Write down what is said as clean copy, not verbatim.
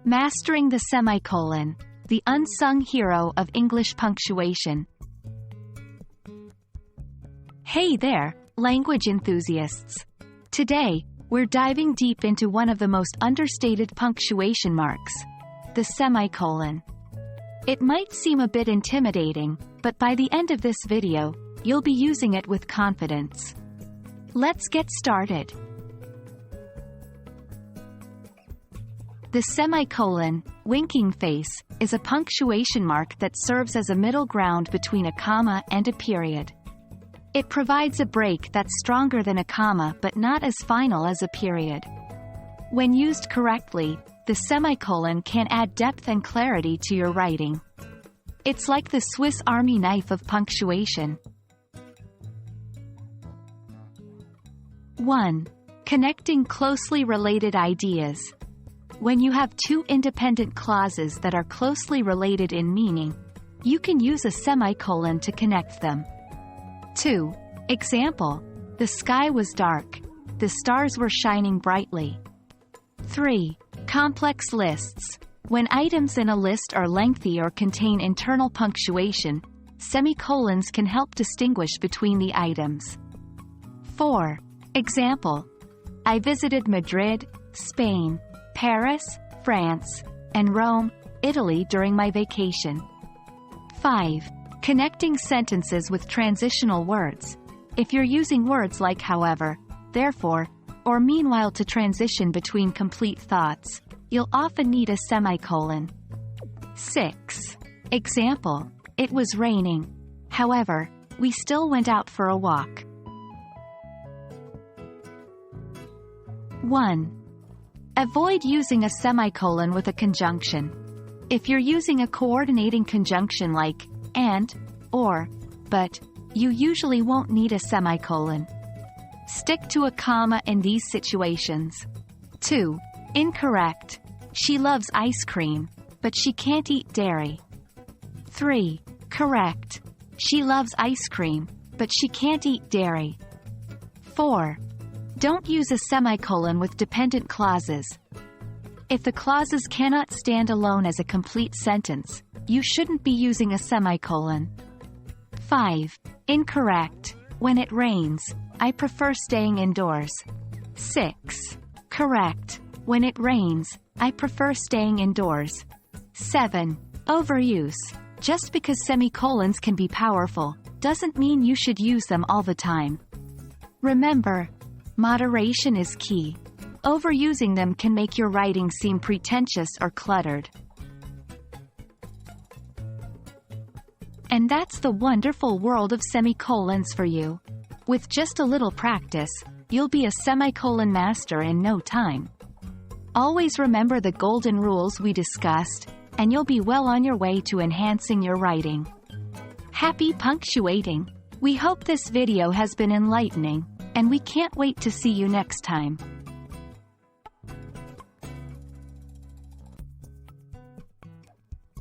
Mastering the semicolon, the unsung hero of English punctuation. Hey there, language enthusiasts! Today, we're diving deep into one of the most understated punctuation marks, the semicolon. It might seem a bit intimidating, but by the end of this video, you'll be using it with confidence. Let's get started. The semicolon, winking face, is a punctuation mark that serves as a middle ground between a comma and a period. It provides a break that's stronger than a comma but not as final as a period. When used correctly, the semicolon can add depth and clarity to your writing. It's like the Swiss Army knife of punctuation. 1. Connecting closely related ideas. When you have two independent clauses that are closely related in meaning, you can use a semicolon to connect them. 2. Example: the sky was dark. The stars were shining brightly. 3. Complex lists. When items in a list are lengthy or contain internal punctuation, semicolons can help distinguish between the items. 4. Example: I visited Madrid, Spain, Paris, France, and Rome, Italy during my vacation. 5. Connecting sentences with transitional words. If you're using words like however, therefore, or meanwhile to transition between complete thoughts, you'll often need a semicolon. 6. Example: it was raining. However, we still went out for a walk. 1. Avoid using a semicolon with a conjunction. If you're using a coordinating conjunction like and, or, but, you usually won't need a semicolon. Stick to a comma in these situations. 2. Incorrect. She loves ice cream, but she can't eat dairy. 3. Correct. She loves ice cream, but she can't eat dairy. 4. Don't use a semicolon with dependent clauses. If the clauses cannot stand alone as a complete sentence, you shouldn't be using a semicolon. 5. Incorrect. When it rains, I prefer staying indoors. 6. Correct. When it rains, I prefer staying indoors. 7. Overuse. Just because semicolons can be powerful, doesn't mean you should use them all the time. Remember, moderation is key. Overusing them can make your writing seem pretentious or cluttered. And that's the wonderful world of semicolons for you. With just a little practice, you'll be a semicolon master in no time. Always remember the golden rules we discussed, and you'll be well on your way to enhancing your writing. Happy punctuating! We hope this video has been enlightening, and we can't wait to see you next time.